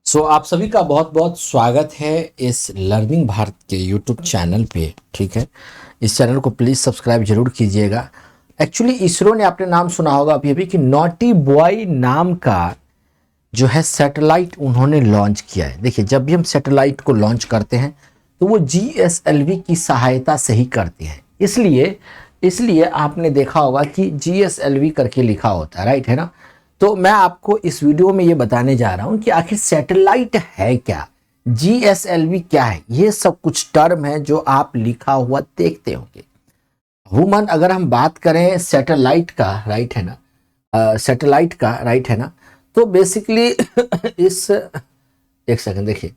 आप सभी का बहुत बहुत स्वागत है इस लर्निंग भारत के यूट्यूब चैनल पे। ठीक है, इस चैनल को प्लीज़ सब्सक्राइब जरूर कीजिएगा। एक्चुअली इसरो ने आपने नाम सुना होगा अभी अभी कि नॉटी बॉय नाम का जो है सैटेलाइट उन्होंने लॉन्च किया है। देखिए, जब भी हम सैटेलाइट को लॉन्च करते हैं तो वो GSLV की सहायता से ही करते हैं। इसलिए आपने देखा होगा कि GSLV करके लिखा होता है, राइट है ना। तो मैं आपको इस वीडियो में ये बताने जा रहा हूं कि आखिर सैटेलाइट है क्या, GSLV क्या है। ये सब कुछ टर्म है जो आप लिखा हुआ देखते होंगे। वुमन अगर हम बात करें सैटेलाइट का, राइट है ना, सैटेलाइट का, राइट है ना, तो बेसिकली इस एक सेकंड देखिए,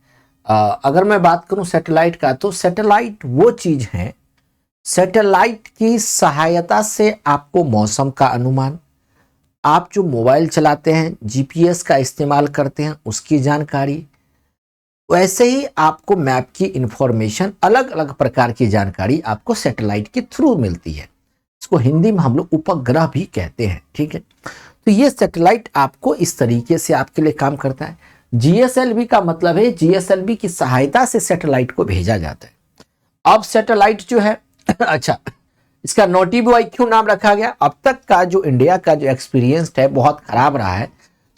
अगर मैं बात करूं सैटेलाइट का, तो सैटेलाइट वो चीज है, सैटेलाइट की सहायता से आपको मौसम का अनुमान, आप जो मोबाइल चलाते हैं GPS का इस्तेमाल करते हैं उसकी जानकारी, वैसे ही आपको मैप की इंफॉर्मेशन, अलग अलग प्रकार की जानकारी आपको सैटेलाइट के थ्रू मिलती है। इसको हिंदी में हम लोग उपग्रह भी कहते हैं। ठीक है, तो ये सैटेलाइट आपको इस तरीके से आपके लिए काम करता है। GSLV का मतलब है GSLV की सहायता से सैटेलाइट को भेजा जाता है। अब सैटेलाइट जो है अच्छा, इसका नॉटी बॉय क्यों नाम रखा गया? अब तक का जो इंडिया का जो एक्सपीरियंस है बहुत खराब रहा है,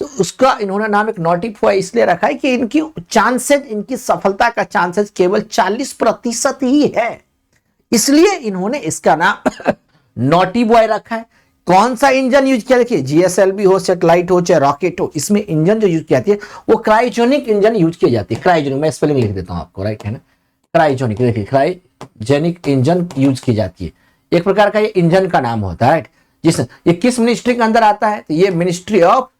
तो उसका इन्होंने नाम एक नॉटी बॉय इसलिए रखा है कि इनकी चांसेस, इनकी सफलता का चांसेस केवल 40% ही है, इसलिए इन्होंने इसका नाम नॉटी बॉय रखा है। कौन सा इंजन यूज किया? देखिए, GSLV हो, सैटेलाइट हो, चाहे रॉकेट हो, इसमें इंजन जो यूज किया जाती है वो क्रायोजेनिक इंजन यूज की जाती है। क्रायोजेनिक, मैं स्पेलिंग लिख देता हूं आपको, राइट है ना, क्रायोजेनिक। देखिए, क्रायोजेनिक इंजन यूज की जाती है, एक प्रकार का ये इंजन का नाम होता है। ये किस मिनिस्ट्री के अंदर आता है? तो ये मिनिस्ट्री ऑफ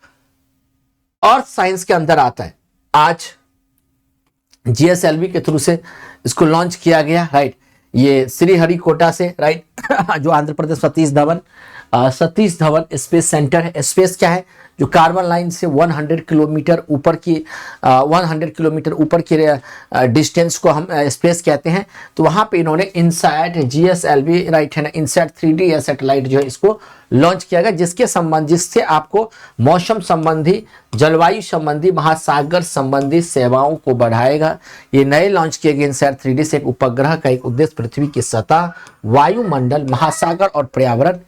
अर्थ साइंस के अंदर आता है। आज GSLV के थ्रू से इसको लॉन्च किया गया, राइट। ये श्रीहरिकोटा से, राइट जो आंध्र प्रदेश सतीश धवन स्पेस सेंटर है। स्पेस क्या है? जो कार्बन लाइन से 100 किलोमीटर ऊपर की 100 किलोमीटर ऊपर की डिस्टेंस को हम स्पेस कहते हैं। तो वहां पे इन्होंने इनसैट GSLV, राइट है ना, इनसैट 3D या सैटेलाइट जो है इसको लॉन्च किया गया, जिससे आपको मौसम संबंधी, जलवायु संबंधी, महासागर संबंधी सेवाओं को बढ़ाएगा। ये नए लॉन्च किए गए इनसैट 3D से उपग्रह का एक उद्देश्य पृथ्वी की सतह, वायुमंडल, महासागर और पर्यावरण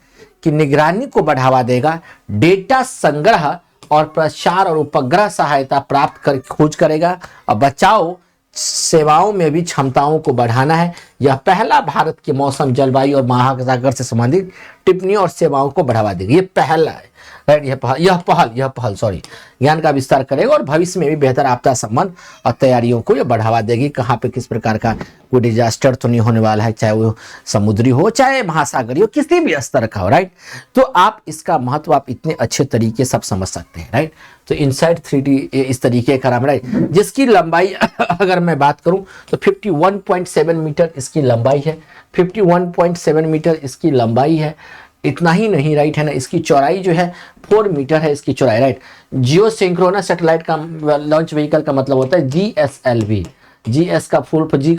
की निगरानी को बढ़ावा देगा, डेटा संग्रह और प्रचार और उपग्रह सहायता प्राप्त कर खोज करेगा, और बचाव सेवाओं में भी क्षमताओं को बढ़ाना है। यह पहला भारत के मौसम, जलवायु और महासागर से संबंधित टिप्पणी और सेवाओं को बढ़ावा देगा। ये पहला है, राइट। यह पहल ज्ञान का विस्तार करेगा और भविष्य में भी बेहतर आपदा संबंध और तैयारियों को यह बढ़ावा देगी। कहाँ पे किस प्रकार का कोई डिजास्टर तो नहीं होने वाला है, चाहे वो समुद्री हो चाहे महासागरीय हो, किसी भी स्तर का हो, राइट। तो आप इसका महत्व आप इतने अच्छे तरीके सब समझ सकते हैं, राइट। तो इनसाइट 3D इस तरीके का नाम, राइट, जिसकी लंबाई अगर मैं बात करूं तो 51.7 मीटर इसकी लंबाई है। 51.7 मीटर इसकी लंबाई है। इतना ही नहीं, राइट है ना, इसकी चौड़ाई जो है 4 मीटर है इसकी चौड़ाई, राइट। जियो सिंक्रोनस सैटेलाइट का लॉन्च व्हीकल का मतलब होता है GSLV। G का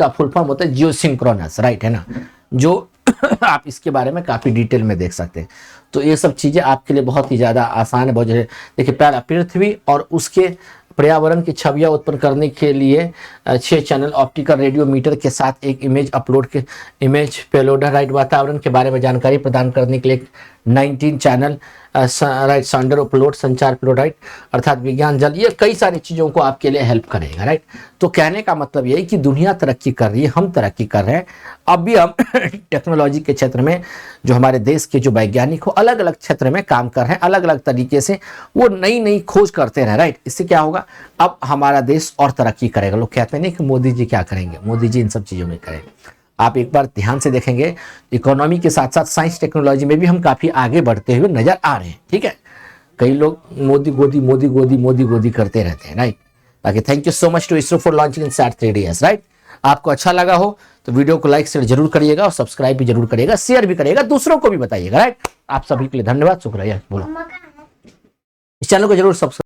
फुल फॉर्म होता है जियो सिंक्रोनस, राइट है ना, जो आप इसके बारे में काफी डिटेल में देख सकते हैं। तो ये सब चीजें आपके लिए बहुत ही ज्यादा आसान है। बहुत देखिए, पहला पृथ्वी और उसके पर्यावरण की छवियां उत्पन्न करने के लिए 6 चैनल ऑप्टिकल रेडियो मीटर के साथ एक इमेज पेलोड, राइट। वातावरण के बारे में जानकारी प्रदान करने के लिए 19 चैनल, राइट, साउंडर अपलोड, संचार प्लोड, राइट, अर्थात विज्ञान, जल, ये कई सारी चीज़ों को आपके लिए हेल्प करेगा, राइट। तो कहने का मतलब यही कि दुनिया तरक्की कर रही है, हम तरक्की कर रहे हैं। अब भी हम टेक्नोलॉजी के क्षेत्र में जो हमारे देश के जो वैज्ञानिक हो, अलग अलग क्षेत्र में काम कर रहे हैं, अलग अलग तरीके से वो नई नई खोज करते रहे, राइट। इससे क्या होगा? अब हमारा देश और तरक्की करेगा। लोग कहते नहीं कि मोदी जी क्या करेंगे, मोदी जी इन सब चीज़ों में करेंगे। आप एक बार ध्यान से देखेंगे, इकोनॉमी के साथ साथ साइंस टेक्नोलॉजी में भी हम काफ़ी आगे बढ़ते हुए नजर आ रहे हैं, ठीक है। कई लोग मोदी गोदी करते रहते हैं, राइट। बाकी thank you so much to ISRO for launching INSAT 3DS, right. आपको अच्छा लगा हो तो वीडियो को लाइक शेयर जरूर करिएगा और सब्सक्राइब भी जरूर करिएगा, शेयर भी करिएगा, दूसरों को भी बताइएगा, राइट। आप सभी के लिए धन्यवाद, शुक्रिया। बोलो, इस चैनल को जरूर सब्सक्राइब